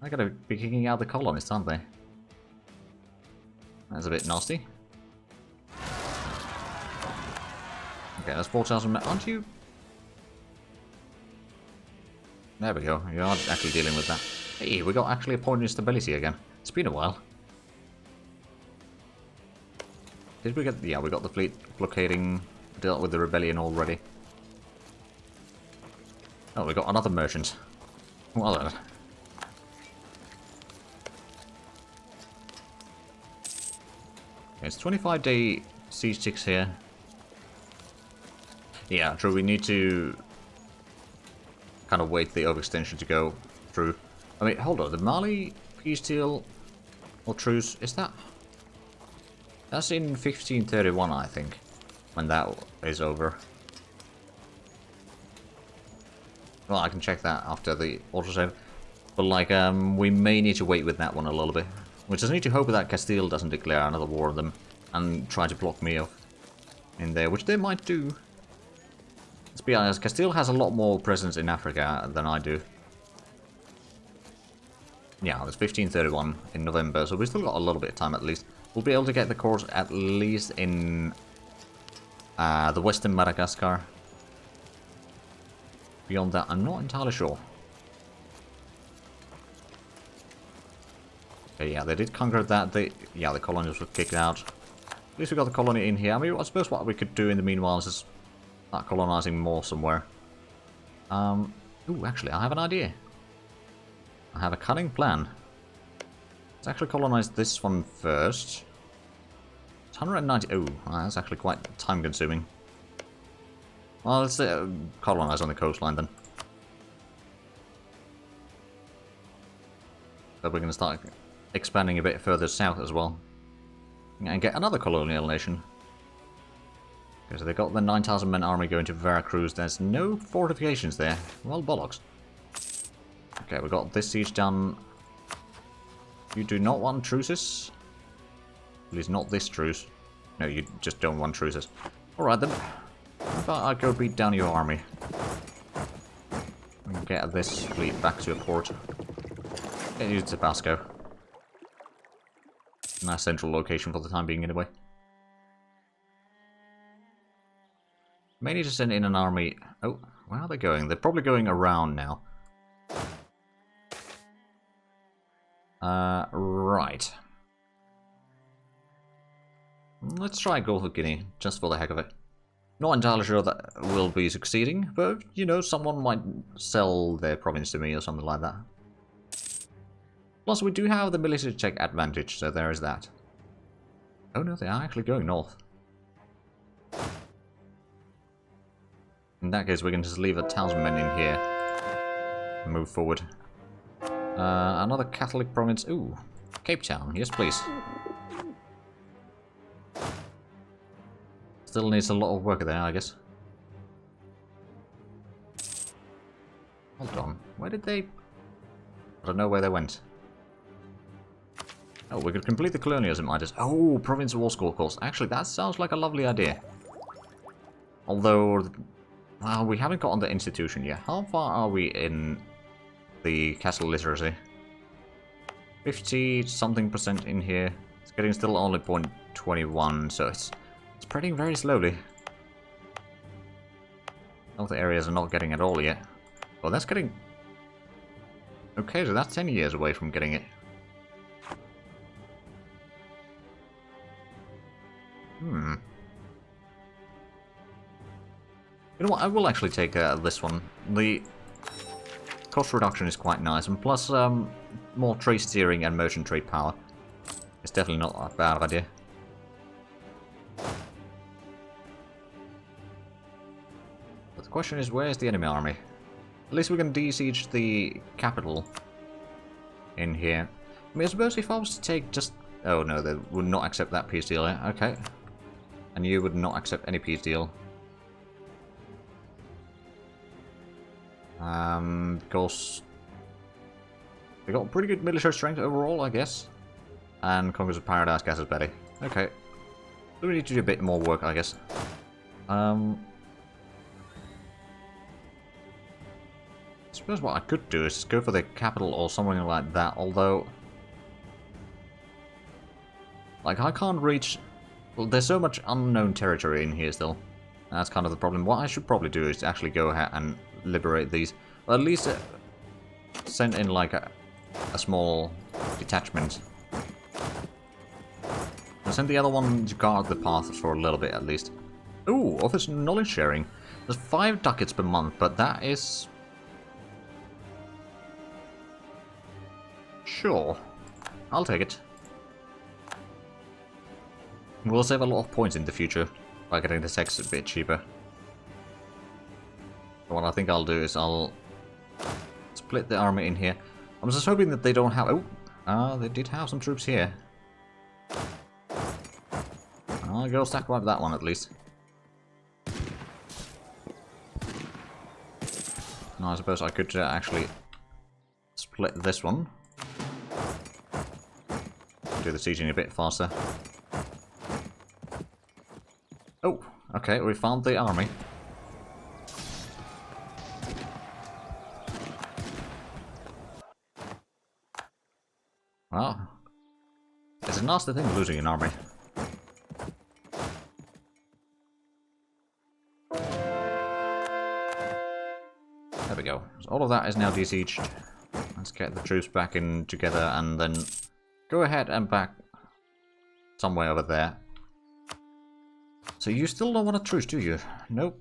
They're gonna be kicking out the colonists, aren't they? That's a bit nasty. Okay, that's 4,000 men. Aren't you? There we go. You are actually dealing with that. Hey, we got actually a point in stability again. It's been a while. Did we get... Yeah, we got the fleet blockading, dealt with the rebellion already. Oh, we got another merchant. Well then. It's 25-day siege ticks here. Yeah, true, we need to kind of wait the overextension to go through. I mean, hold on, the Mali peace deal or truce, is that... That's in 1531, I think, when that is over. Well, I can check that after the autosave. But, like, we may need to wait with that one a little bit. We just need to hope that Castile doesn't declare another war on them and try to block me off in there, which they might do. Let's be honest, Castile has a lot more presence in Africa than I do. Yeah, it's 1531 in November, so we've still got a little bit of time at least. We'll be able to get the course at least in the western Madagascar. Beyond that, I'm not entirely sure. Okay, yeah, they did conquer that. The colonies were kicked out. At least we got the colony in here. I mean, I suppose what we could do in the meanwhile is just start colonizing more somewhere. Ooh, actually, I have an idea. I have a cunning plan. Let's actually colonize this one first. It's 190. Oh, that's actually quite time-consuming. Well, let's colonize on the coastline then. So we're going to start expanding a bit further south as well. And get another colonial nation. Okay, so they got the 9,000 men army going to Veracruz. There's no fortifications there. Well, bollocks. Okay, we got this siege done. You do not want truces? At least not this truce. No, you just don't want truces. Alright then. How about I go beat down your army? And get this fleet back to a port. Get you to Tabasco. Nice central location for the time being anyway. May need to send in an army. Oh, where are they going? They're probably going around now. Right. Let's try Gulf of Guinea, just for the heck of it. Not entirely sure that will be succeeding, but, you know, someone might sell their province to me or something like that. Plus, we do have the military check advantage, so there is that. Oh no, they are actually going north. In that case, we can just leave 1,000 men in here and move forward. Another Catholic province. Ooh, Cape Town. Yes, please. Still needs a lot of work there, I guess. Hold on. Where did they... I don't know where they went. Oh, we could complete the colonialism I just... Oh, province war school course. Actually, that sounds like a lovely idea. Although... Well, we haven't gotten the institution yet. How far are we in the castle literacy? 50-something% in here. It's getting still only 0.21, so it's spreading very slowly. Other areas are not getting it all yet. Well, that's getting... Okay, so that's 10 years away from getting it. You know what, I will actually take this one. The cost reduction is quite nice, and plus more trade steering and merchant trade power. It's definitely not a bad idea. But the question is, where's the enemy army? At least we can de-siege the capital in here. I mean, I suppose if I was to take just... Oh no, they would not accept that peace deal, yeah? Okay. And you would not accept any peace deal. Because they got pretty good military strength overall, I guess. And Conquerors of Paradise, Gas is Betty. Okay. So we need to do a bit more work, I guess. suppose what I could do is just go for the capital or something like that, although... Like, I can't reach... Well, there's so much unknown territory in here still. That's kind of the problem. What I should probably do is actually go ahead and liberate these. Or at least send in, like, a small detachment. I'll send the other one to guard the path for a little bit, at least. Ooh, offers knowledge sharing. There's 5 ducats per month, but that is... Sure. I'll take it. We'll save a lot of points in the future by getting the tax a bit cheaper. What I think I'll do is I'll split the army in here. I'm just hoping that they don't have... Oh, they did have some troops here. I'll go stack wipe that one at least. Now I suppose I could actually split this one. Do the sieging a bit faster. Oh, okay, we found the army. Well, it's a nasty thing losing an army. There we go. So all of that is now besieged. Let's get the troops back in together and then go ahead and back somewhere over there. So you still don't want a truce, do you? Nope.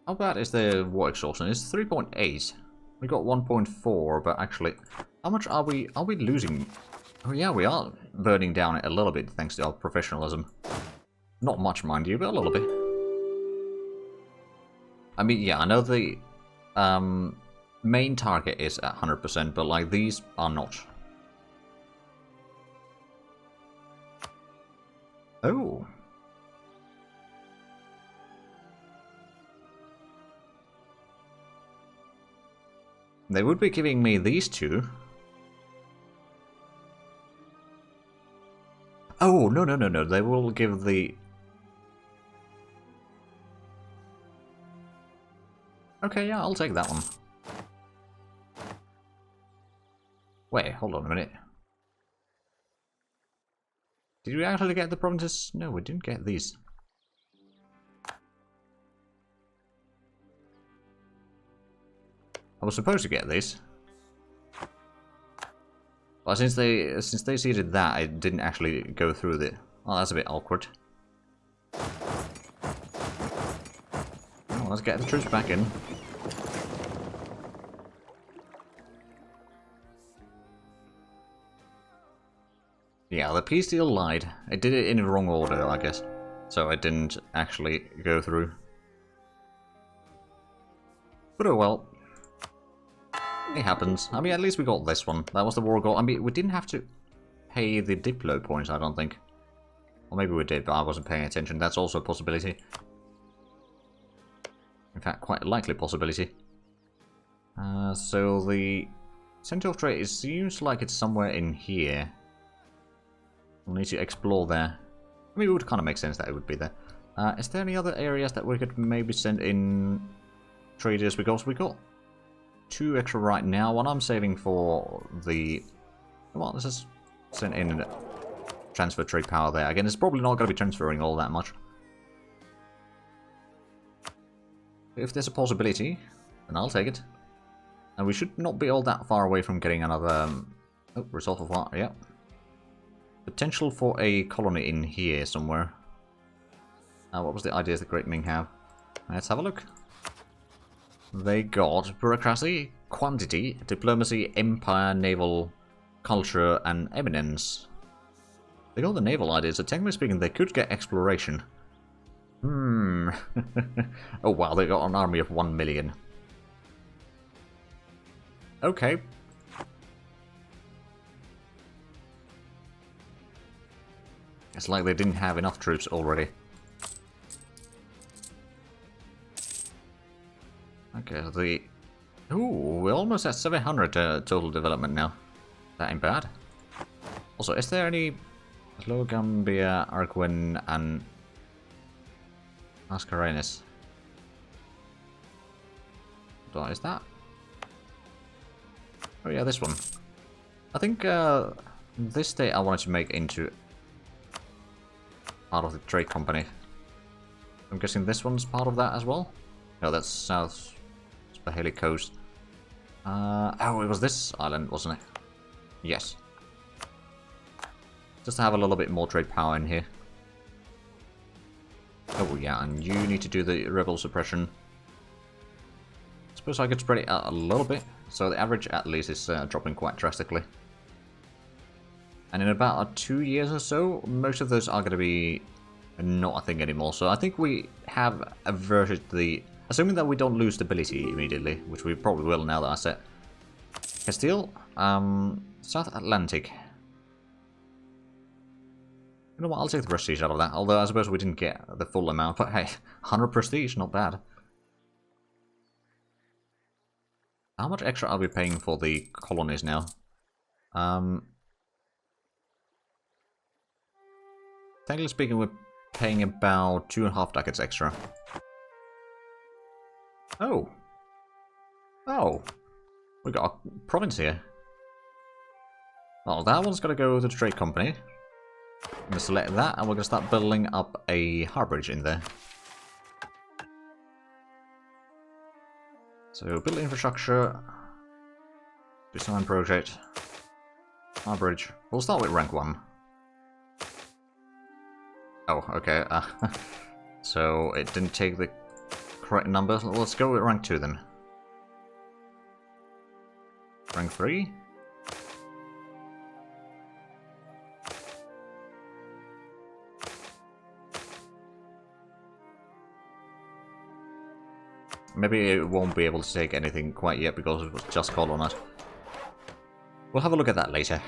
How bad is the war exhaustion? It's 3.8. We got 1.4, but actually, how much are we losing? Oh yeah, we are burning down it a little bit thanks to our professionalism. Not much, mind you, but a little bit. I mean, yeah, I know the main target is at 100%, but like these are not. Oh. They would be giving me these two. Oh, no, no, no, no. They will give the... Okay, yeah, I'll take that one. Wait, hold on a minute. Did we actually get the provinces? No, we didn't get these. I was supposed to get these. But since they seeded that, I didn't actually go through the... Oh, that's a bit awkward. Oh, let's get the troops back in. Yeah, the peace deal lied. It did it in the wrong order, I guess. So it didn't actually go through. But oh well. It happens. I mean, at least we got this one. That was the war goal. I mean, we didn't have to pay the Diplo points, I don't think. Or maybe we did, but I wasn't paying attention. That's also a possibility. In fact, quite a likely possibility. So the Center of Trade, it seems like it's somewhere in here. We'll need to explore there. I mean, it would kind of make sense that it would be there. Is there any other areas that we could maybe send in traders? Because we got 2 extra right now. One I'm saving for the... Well, let's just send in transfer trade power there. Again, it's probably not going to be transferring all that much. If there's a possibility, then I'll take it. And we should not be all that far away from getting another... oh, result of war, yeah. Potential for a colony in here somewhere. What was the ideas that Great Ming have? Let's have a look. They got bureaucracy, quantity, diplomacy, empire, naval, culture, and eminence. They got the naval ideas, so technically speaking, they could get exploration. Oh wow, they got an army of 1 million. Okay. It's like they didn't have enough troops already. Okay, so the... Ooh, we're almost at 700 total development now. That ain't bad. Also, is there any... Slogambia, Argwin, and... Mascarenes? So is that? Oh yeah, this one. I think this state I wanted to make into part of the trade company. I'm guessing this one's part of that as well? No, that's South Spaheli Coast. Oh, it was this island, wasn't it? Yes. Just to have a little bit more trade power in here. Oh yeah, and you need to do the rebel suppression. Suppose I could spread it out a little bit, so the average at least is dropping quite drastically. And in about 2 years or so, most of those are going to be not a thing anymore. So I think we have averted the... Assuming that we don't lose stability immediately, which we probably will now that I set Castile, South Atlantic. You know what, I'll take the prestige out of that, although I suppose we didn't get the full amount, but hey, 100 prestige, not bad. How much extra are we paying for the colonies now? Technically speaking, we're paying about 2.5 ducats extra. Oh! Oh! We got a province here. Well, that one's gonna go to the trade company. I'm gonna select that, and we're gonna start building up a harborage in there. So, build infrastructure, design project, harborage. We'll start with rank 1. Oh, okay. So, it didn't take the correct number. Let's go with rank 2 then. Rank 3? Maybe it won't be able to take anything quite yet because it was just colonized. We'll have a look at that later.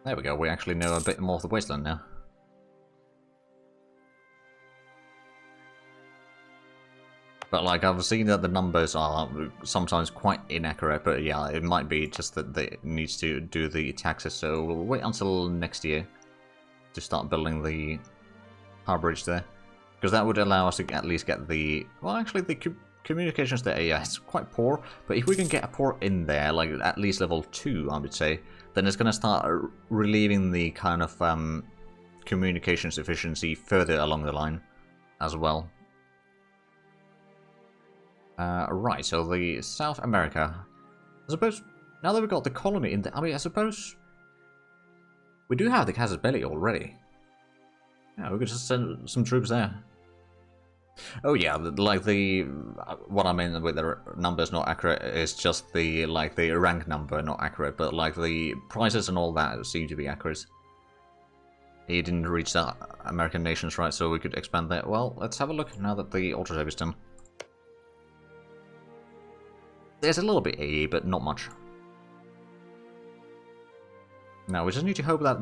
There we go, we actually know a bit more of the wasteland now. But like, I've seen that the numbers are sometimes quite inaccurate, but yeah, it might be just that they needs to do the taxes, so we'll wait until next year to start building the harborage there. Because that would allow us to at least get the... Well, actually, the communications there, yeah, it's quite poor. But if we can get a port in there, like at least level 2, I would say, then it's going to start relieving the kind of communications efficiency further along the line as well. Right, so the South America. I suppose, now that we've got the colony in there, I mean, I suppose... We do have the Casus Belli already. Yeah, we could just send some troops there. Oh yeah, like the... What I mean with the numbers not accurate is just the, like, the rank number not accurate, but like the prices and all that seem to be accurate. He didn't reach the American nations, right, so we could expand that. Well, let's have a look now that the autosave is done. There's a little bit AE, but not much. Now, we just need to hope that...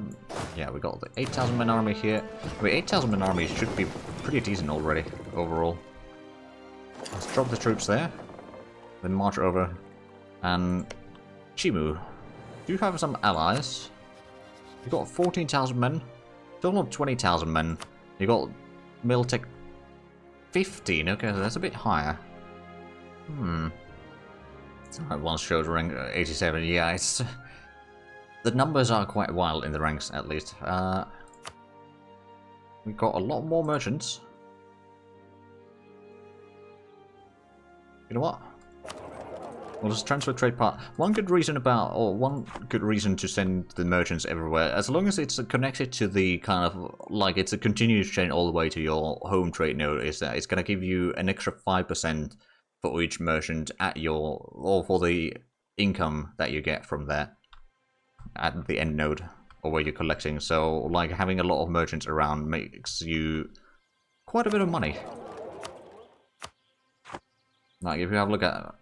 Yeah, we got the 8,000 men army here. I mean, 8,000 men army should be pretty decent already, overall. Let's drop the troops there. Then march over. And... Chimu. Do you have some allies? You got 14,000 men. Total of 20,000 men. You got Miltech 15. Okay, so that's a bit higher. I once showed rank 87. Yeah, it's... The numbers are quite wild in the ranks, at least. We've got a lot more merchants. You know what? We'll just transfer trade part. One good reason to send the merchants everywhere, as long as it's connected to the kind of, like, it's a continuous chain all the way to your home trade node, is that it's going to give you an extra 5% for each merchant at your, or for the income that you get from there at the end node, or where you're collecting. So, like, having a lot of merchants around makes you quite a bit of money. Like, if you have a look at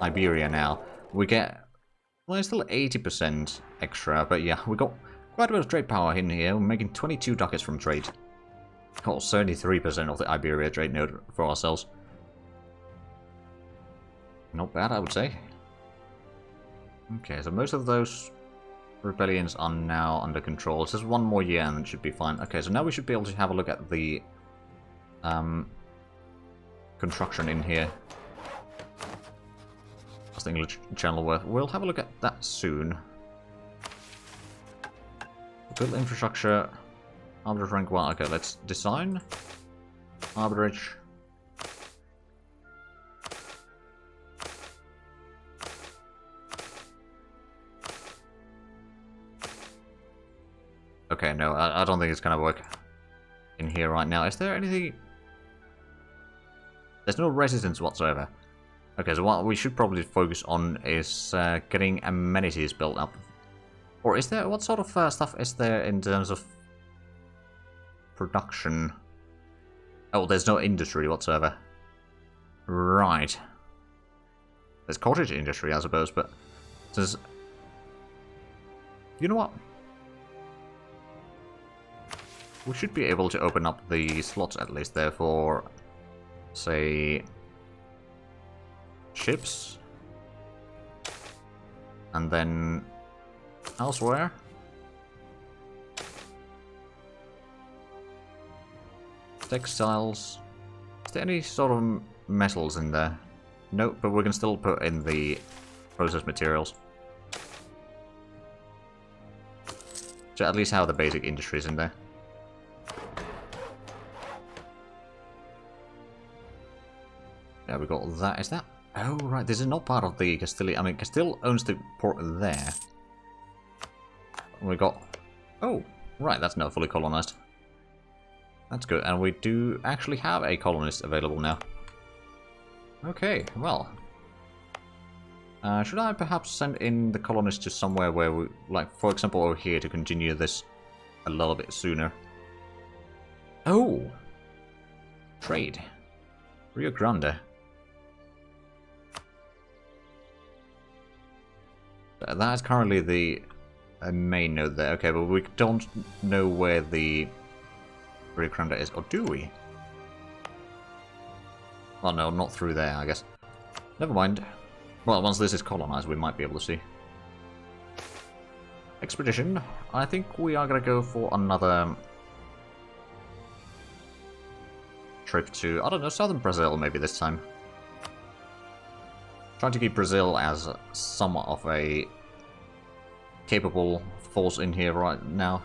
Iberia now, we get, well, it's still 80% extra, but yeah, we got quite a bit of trade power in here. We're making 22 ducats from trade. Got 73% of the Iberia trade node for ourselves. Not bad, I would say. Okay, so most of those rebellions are now under control. It's just one more year and it should be fine. Okay, so now we should be able to have a look at the construction in here. That's the English Channel worth. We'll have a look at that soon. Build infrastructure. Arbitrage rank 1. Okay, let's design. Arbitrage. Okay, no, I don't think it's gonna work in here right now. Is there anything? There's no resistance whatsoever. Okay, so what we should probably focus on is getting amenities built up. Or is there, what sort of stuff is there in terms of production? Oh, there's no industry whatsoever. Right. There's cottage industry, I suppose, but there's... You know what? We should be able to open up the slots at least there for, say, ships. And then elsewhere. Textiles. Is there any sort of metals in there? Nope, but we can still put in the processed materials. So at least have the basic industries in there. Yeah, we got that. Is that? Oh, right. This is not part of the Castilian. I mean, Castile owns the port there. We got... Oh, right. That's now fully colonized. That's good. And we do actually have a colonist available now. Okay, well. Should I perhaps send in the colonists to somewhere where we... Like, for example, over here to continue this a little bit sooner? Oh! Trade. Rio Grande. That is currently the main node there. Okay, but we don't know where the Rio Grande is. Or do we? Oh no, not through there, I guess. Never mind. Well, once this is colonized, we might be able to see. Expedition. I think we are going to go for another trip to, I don't know, southern Brazil maybe this time. Trying to keep Brazil as somewhat of a capable force in here right now.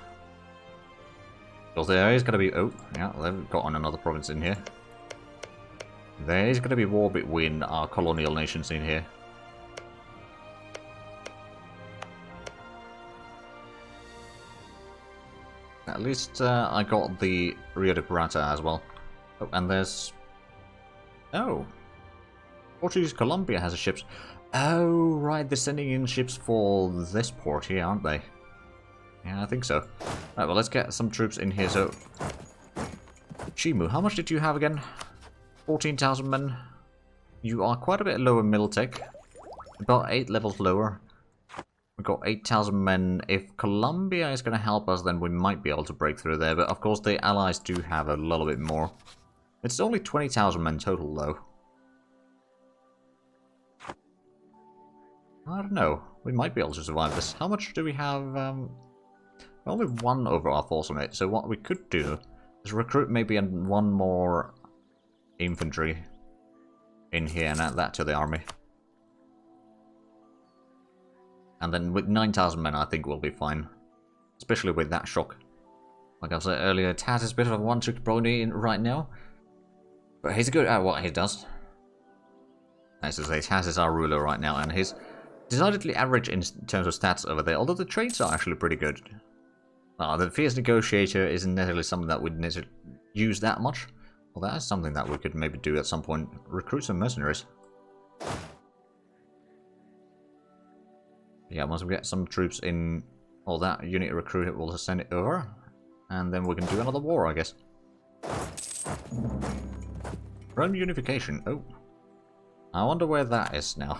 Because there is going to be... Oh, yeah, they've gotten another province in here. There is going to be war between our colonial nations in here. At least I got the Rio de Prata as well. Oh, and there's... Oh! Portuguese Colombia has a ships. Oh, right, they're sending in ships for this port here, aren't they? Yeah, I think so. Right, well, let's get some troops in here. So, Chimu, how much did you have again? 14,000 men. You are quite a bit lower Militech. About 8 levels lower. We've got 8,000 men. If Colombia is going to help us, then we might be able to break through there. But, of course, the allies do have a little bit more. It's only 20,000 men total, though. I don't know. We might be able to survive this. How much do we have? Only 1 overall force on it. So what we could do is recruit maybe one more infantry in here and add that to the army. And then with 9,000 men, I think we'll be fine. Especially with that shock. Like I said earlier, Taz is a bit of a one-trick pony right now. But he's good at what he does. As I say, Taz is our ruler right now, and he's decidedly average in terms of stats over there, although the traits are actually pretty good. The Fierce Negotiator isn't necessarily something that we'd necessarily use that much. Well, that is something that we could maybe do at some point. Recruit some mercenaries. Yeah, once we get some troops in, all that unit recruit, we'll just send it over. And then we can do another war, I guess. Realm Unification. Oh. I wonder where that is now.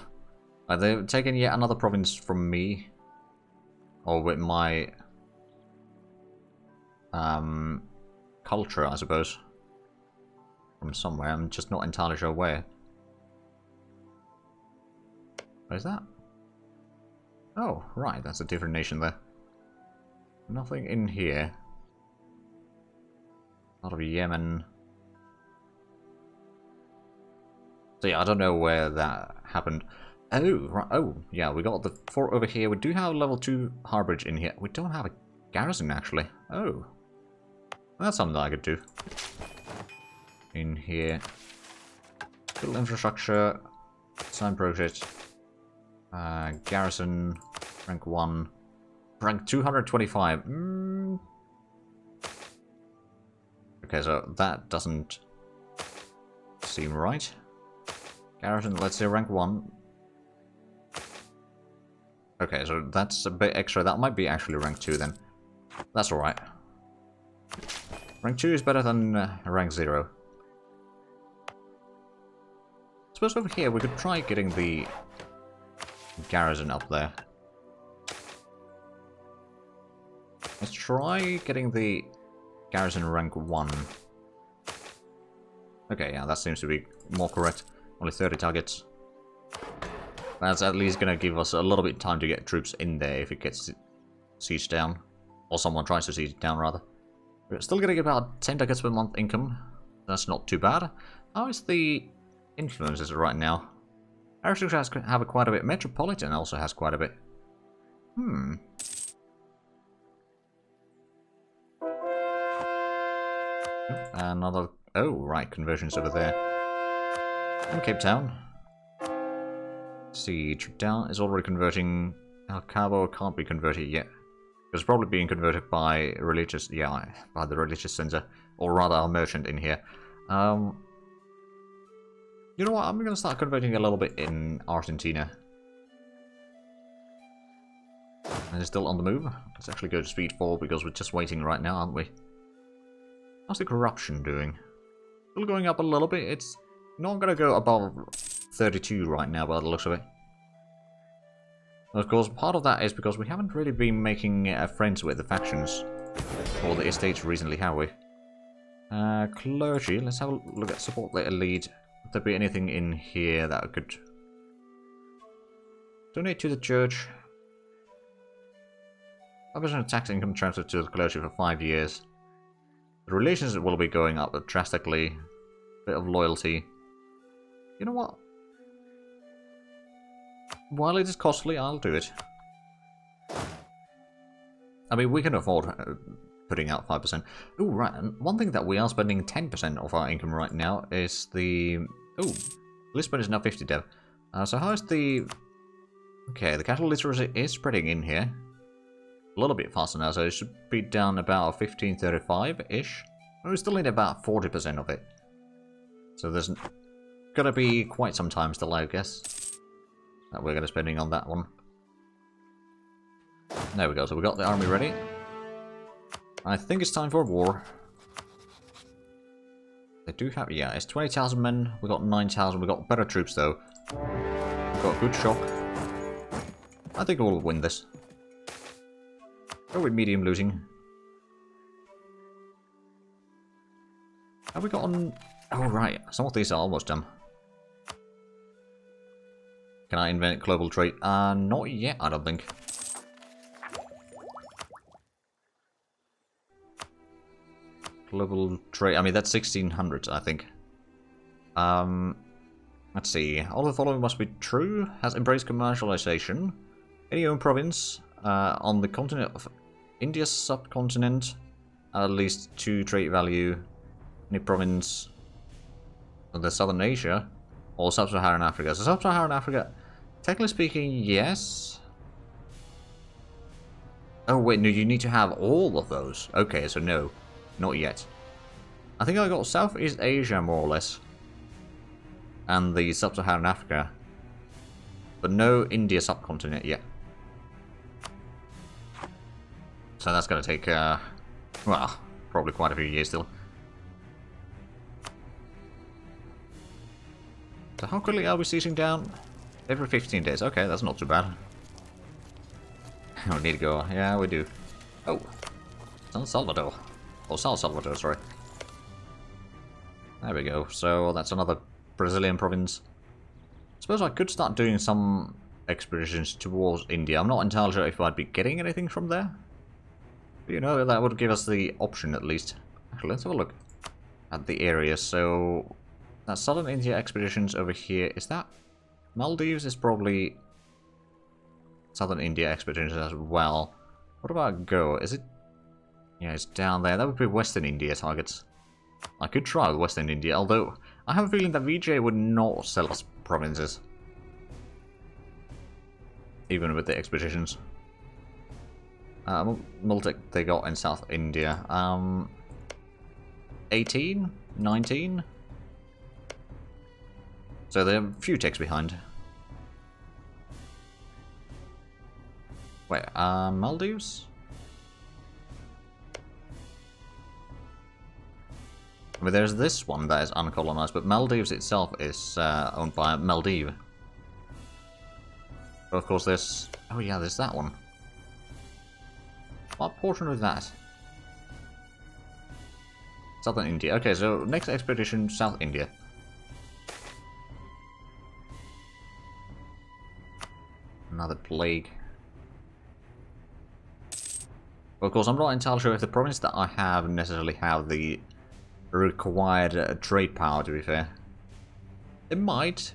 They've taken yet another province from me. Or with my culture, I suppose. From somewhere. I'm just not entirely sure where. Where's that? Oh, right. That's a different nation there. Nothing in here. A lot of Yemen. So yeah, I don't know where that happened. Oh, right. Oh, yeah, we got the fort over here. We do have level 2 harborage in here. We don't have a garrison, actually. Oh. That's something that I could do. In here. Little infrastructure. Sign project. Garrison. Rank 1. Rank 225. Okay, so that doesn't seem right. Garrison, let's say rank 1. Okay, so that's a bit extra. That might be actually rank 2 then. That's alright. Rank 2 is better than rank 0. Suppose over here we could try getting the garrison up there. Let's try getting the garrison rank 1. Okay, yeah, that seems to be more correct. Only 30 targets. That's at least going to give us a little bit of time to get troops in there if it gets sieged down. Or someone tries to siege it down, rather. We're still getting about 10 targets per month income. That's not too bad. How is the influences right now? Aristocrats have quite a bit. Metropolitan also has quite a bit. Another... Oh, right, conversions over there. And Cape Town. Siege down is already converting. El Cabo can't be converted yet. It's probably being converted by religious, yeah, by the religious center, or rather our merchant in here. You know what? I'm gonna start converting a little bit in Argentina. And it's still on the move. Let's actually go to speed 4 because we're just waiting right now, aren't we? How's the corruption doing? Still going up a little bit. It's not gonna go above 32 right now by the looks of it. Of course, part of that is because we haven't really been making friends with the factions or the estates recently, have we? Clergy, let's have a look at support the elite. Would there be anything in here that I could donate to the church? 5% of tax income transferred to the clergy for 5 years. The relations will be going up drastically. Bit of loyalty. You know what? While it is costly, I'll do it. I mean, we can afford putting out 5%. Ooh, right, and one thing that we are spending 10% of our income right now is the... Ooh, Lisbon is now 50 dev. So how is the... Okay, the cattle literacy is spreading in here. A little bit faster now, so it should be down about 1535-ish. We still need about 40% of it. So there's gonna be quite some time still, I guess, that we're gonna be spending on that one. There we go, so we got the army ready. I think it's time for war. They do have, yeah, it's 20,000 men, we got 9,000, we got better troops though. We got a good shock. I think we'll win this. Go with medium losing. Have we gotten... Oh right, some of these are almost done. Can I invent global trade? Not yet, I don't think. Global trade, I mean that's 1600, I think. Let's see, all the following must be true. Has embraced commercialization. Any own province on the continent of India's subcontinent, at least 2 trade value. Any province of the Southern Asia or Sub-Saharan Africa. So Sub-Saharan Africa, technically speaking, yes. Oh wait, no, you need to have all of those. Okay, so no, not yet. I think I got Southeast Asia more or less, and the Sub-Saharan Africa, but no India subcontinent yet. So that's going to take, well, probably quite a few years still. So how quickly are we sieging down? Every 15 days. Okay, that's not too bad. We need to go. Yeah, we do. Oh, San Salvador. Oh, San Salvador, sorry. There we go. So that's another Brazilian province. I suppose I could start doing some expeditions towards India. I'm not entirely sure if I'd be getting anything from there. But, you know, that would give us the option at least. Actually, let's have a look at the area. So That Southern India expeditions over here, is that Maldives? Is probably Southern India expeditions as well. What about Goa? Is it? Yeah, it's down there. That would be Western India targets. I could try with Western India, although I have a feeling that VJ would not sell us provinces. Even with the expeditions. Multic they got in South India. 18? 19? So they're a few ticks behind. Wait, Maldives? I mean, there's this one that is uncolonized, but Maldives itself is owned by Maldives. But of course there's... oh yeah, there's that one. What portion of that? Southern India. Okay, so next expedition, South India. Another plague. Well, of course, I'm not entirely sure if the province that I have necessarily have the required trade power, to be fair. It might.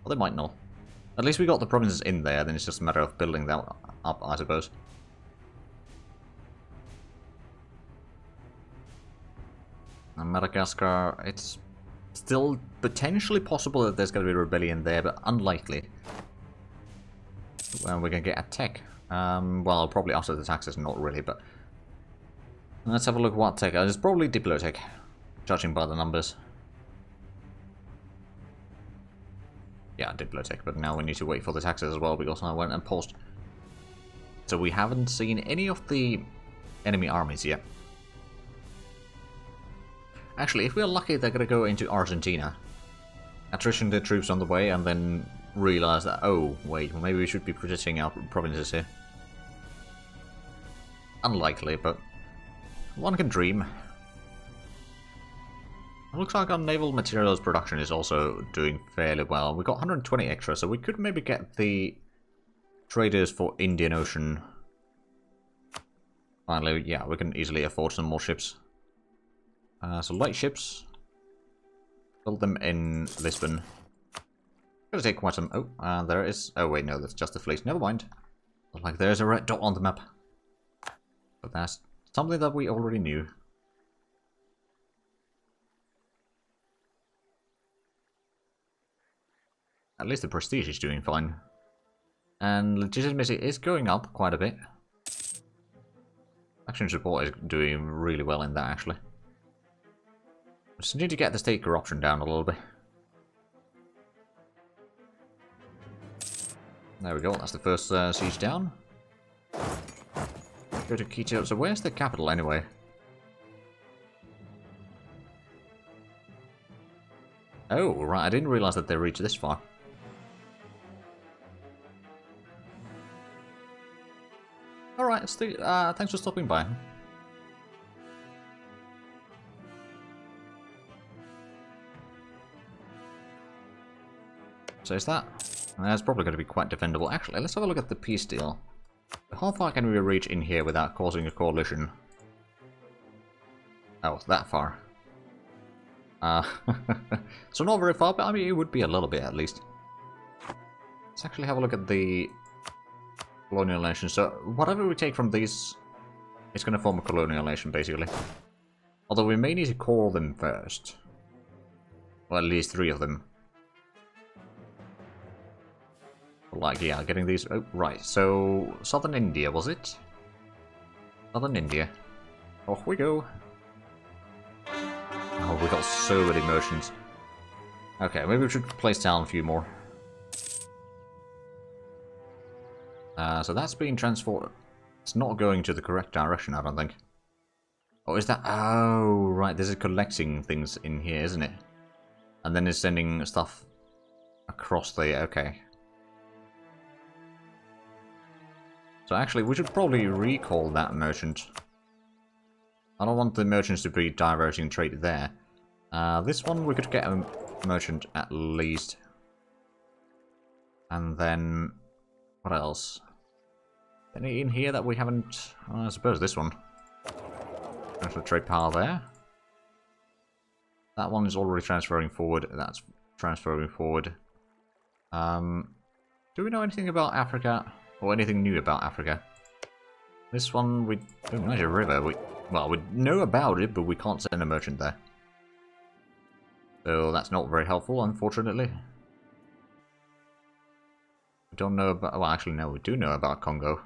Or they might not. At least we got the provinces in there, then it's just a matter of building that up, I suppose. And Madagascar, it's still potentially possible that there's going to be a rebellion there, but unlikely. Well, we're going to get a tech. Well, probably after the taxes, not really, but... let's have a look what tech. It's probably Diplotech, judging by the numbers. Yeah, Diplotech, but now we need to wait for the taxes as well, because I went and paused. So we haven't seen any of the enemy armies yet. Actually, if we're lucky, they're going to go into Argentina. Attrition their troops on the way, and then realize that, oh, wait, maybe we should be protecting our provinces here. Unlikely, but one can dream. It looks like our naval materials production is also doing fairly well. We got 120 extra, so we could maybe get the traders for Indian Ocean. Finally, yeah, we can easily afford some more ships. So light ships. Build them in Lisbon. Gonna take quite some... oh, there it is. Oh wait, no, that's just the fleet. Never mind. Looks like there's a red dot on the map. But that's something that we already knew. At least the prestige is doing fine. And legitimacy is going up quite a bit. Action support is doing really well in that, actually. Just need to get the state corruption down a little bit. There we go, that's the first siege down. Go to Quito. So where's the capital anyway? Oh, right, I didn't realize that they reached this far. Alright, thanks for stopping by. So is that? That's probably going to be quite defendable. Actually, let's have a look at the peace deal. How far can we reach in here without causing a coalition? Oh, that far. So not very far, but I mean, it would be a little bit at least. Let's actually have a look at the colonial nation. So whatever we take from these, it's going to form a colonial nation, basically. Although we may need to call them first. Well, at least 3 of them. Like, yeah, getting these... oh, right, so... Southern India, was it? Southern India. Off we go. Oh, we got so many merchants. Okay, maybe we should place down a few more. So that's being transformed. It's not going to the correct direction, I don't think. Oh, is that... oh, right, this is collecting things in here, isn't it? And then it's sending stuff across the... okay. So actually, we should probably recall that merchant. I don't want the merchants to be diverting trade there. This one, we could get a merchant at least. And then... what else? Any in here that we haven't... I suppose this one. There's a trade power there. That one is already transferring forward. That's transferring forward. Do we know anything about Africa? Or anything new about Africa? This one, we... Oh, there's a river. Well, we know about it, but we can't send a merchant there. So that's not very helpful, unfortunately. We don't know about... Well, actually, no, we do know about Congo.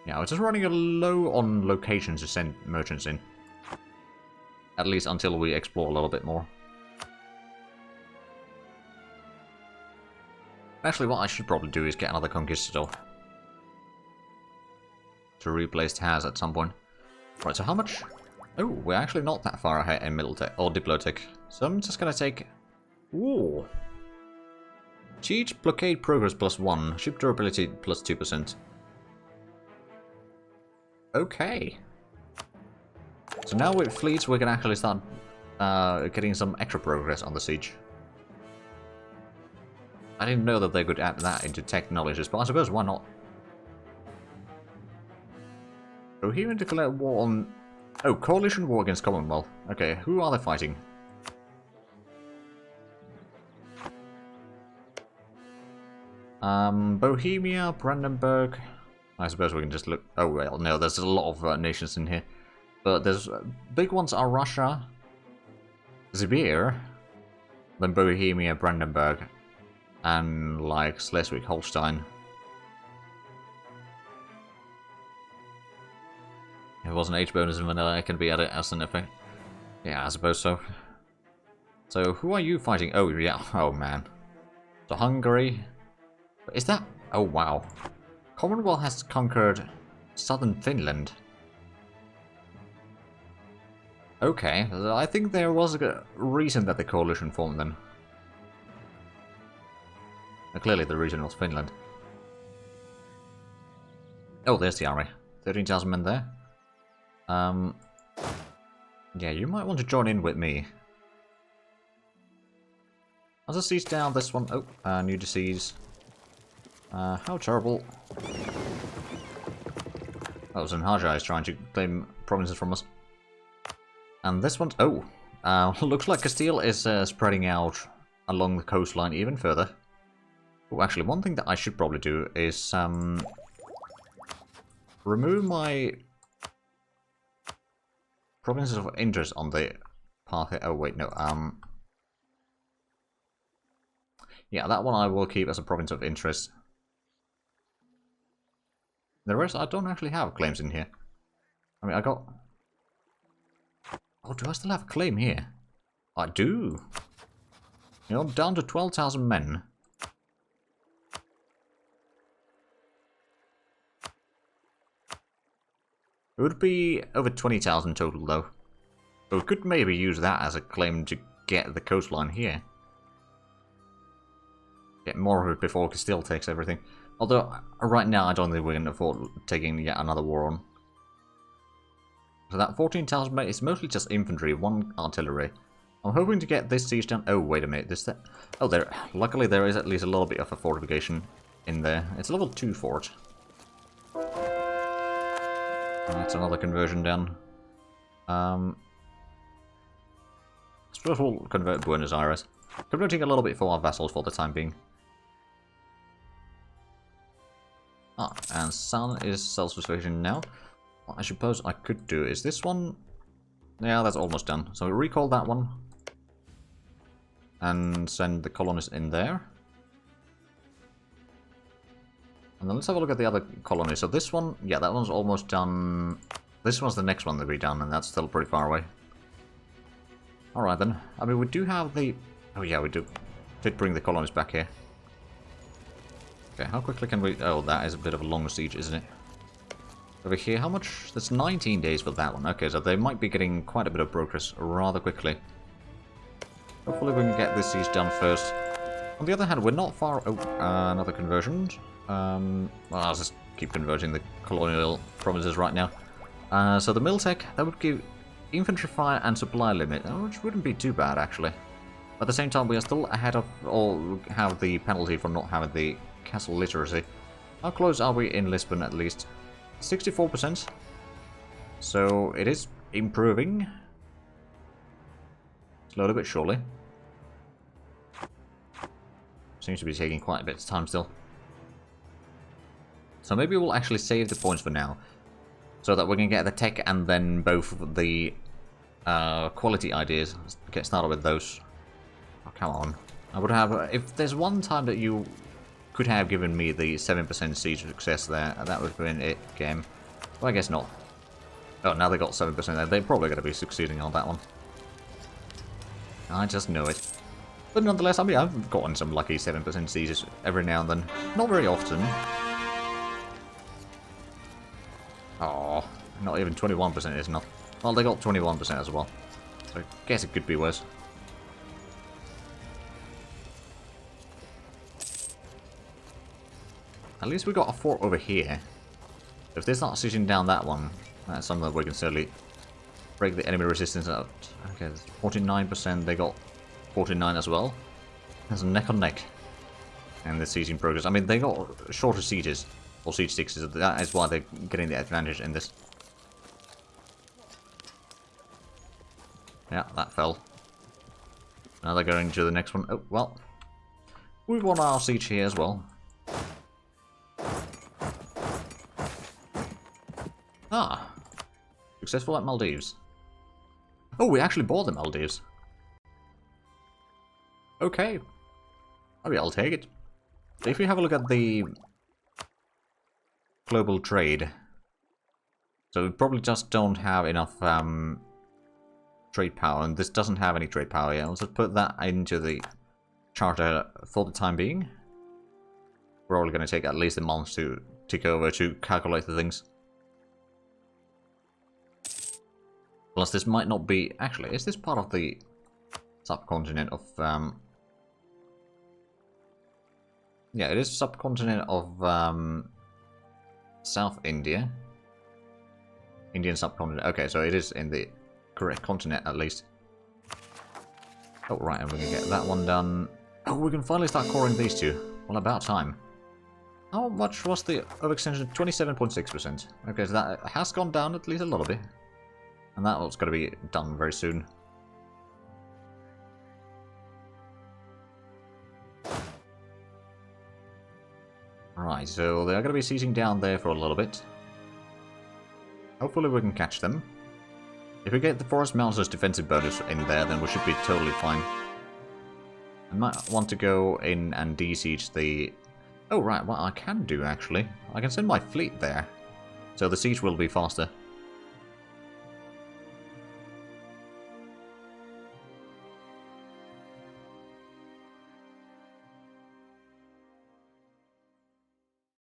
Yeah, I was just running a low on locations to send merchants in. At least until we explore a little bit more. Actually, what I should probably do is get another conquistador. To replace Taz at some point. Right, so how much... Oh, we're actually not that far ahead in middle tech or diplotech. So I'm just gonna take... Ooh. Siege blockade progress +1. Ship durability +2%. Okay. So now with fleets, we can actually start getting some extra progress on the siege. I didn't know that they could add that into technologies, but I suppose why not? Bohemian declared war on... Oh, coalition war against Commonwealth. Okay, who are they fighting? Bohemia, Brandenburg... I suppose we can just look... Oh, well, no, there's a lot of nations in here. But there's... big ones are Russia, Zibir, then Bohemia, Brandenburg, and, like, Schleswig-Holstein. If it wasn't H bonus in vanilla, it can be added as an effect. Yeah, I suppose so. So, who are you fighting? Oh, yeah. Oh, man. So, Hungary. Is that... Oh, wow. Commonwealth has conquered southern Finland. Okay, I think there was a reason that the coalition formed then. Clearly the reason was Finland. Oh, there's the army. 13,000 men there. Yeah, you might want to join in with me. I'll just siege down this one. Oh, new disease. How terrible. Oh, Zenhaja is trying to claim provinces from us. And this one's... Oh, looks like Castile is spreading out along the coastline even further. Oh, actually, one thing that I should probably do is remove my provinces of interest on the path here. Oh, wait, no. Yeah, that one I will keep as a province of interest. The rest, I don't actually have claims in here. I mean, I got... Oh, do I still have a claim here? I do. You know, I'm down to 12,000 men. It would be over 20,000 total, though. But we could maybe use that as a claim to get the coastline here. Get more of it before Castile takes everything. Although, right now, I don't think we can afford taking yet another war on. So that 14,000 men is mostly just infantry, 1 artillery. I'm hoping to get this siege done. Oh, wait a minute. Oh, there. Luckily, there is at least a little bit of a fortification in there. It's a level 2 fort. That's another conversion done. I suppose we'll convert Buenos Aires. Converting a little bit for our vassals for the time being. Ah, and Sun is self-sufficient now. What I suppose I could do is this one. Yeah, that's almost done. So recall that one. And send the colonists in there. And then let's have a look at the other colonies. So this one, yeah, that one's almost done. This one's the next one to be done, and that's still pretty far away. Alright then. I mean, we do have the... Oh yeah, we do. Did bring the colonists back here. Okay, how quickly can we... Oh, that is a bit of a long siege, isn't it? Over here, how much? That's 19 days for that one. Okay, so they might be getting quite a bit of progress rather quickly. Hopefully we can get this siege done first. On the other hand, we're not far... Oh, another conversion. Well, I'll just keep converting the colonial provinces right now. So the Miltech, that would give infantry fire and supply limit, which wouldn't be too bad, actually. At the same time, we are still ahead of... or have the penalty for not having the castle literacy. How close are we in Lisbon, at least? 64%? So it is improving. Slowly but surely. Seems to be taking quite a bit of time still. So maybe we'll actually save the points for now. So that we can get the tech and then both of the quality ideas. Let's get started with those. Oh, come on. I would have... If there's one time that you could have given me the 7% siege success there, that would have been it, game. Well, I guess not. Oh, now they got 7% there. They're probably going to be succeeding on that one. I just know it. But nonetheless, I mean, I've gotten some lucky 7% sieges every now and then. Not very often. Oh, not even 21% is enough. Well, they got 21% as well. So I guess it could be worse. At least we got a fort over here. If they start sieging down that one, that's something that we can certainly break the enemy resistance out. Okay, 49%, they got 49 as well. There's a neck on neck. And the sieging progress. I mean, they got shorter sieges, or siege sixes. That is why they're getting the advantage in this. Yeah, that fell. Now they're going to the next one. Oh, well. We won our siege here as well. Ah. Successful at Maldives. Oh, we actually bought the Maldives. Okay. Maybe I'll take it. If you have a look at the global trade. So we probably just don't have enough trade power, and this doesn't have any trade power yet. I'll just put that into the charter for the time being. We're probably going to take at least a month to tick over to calculate the things. Plus, this might not be... Actually, is this part of the subcontinent of... Yeah, it is subcontinent of South India. Indian subcontinent. Okay, so it is in the correct continent, at least. Oh, right, and we can get that one done. Oh, we can finally start coring these two. Well, about time. How much was the overextension? 27.6%. Okay, so that has gone down at least a little bit. And that was going to be done very soon. Right, so they're going to be sieging down there for a little bit. Hopefully we can catch them. If we get the Forest Mountains defensive bonus in there, then we should be totally fine. I might want to go in and de-siege the... Oh, right, what I can do, actually. I can send my fleet there. So the siege will be faster.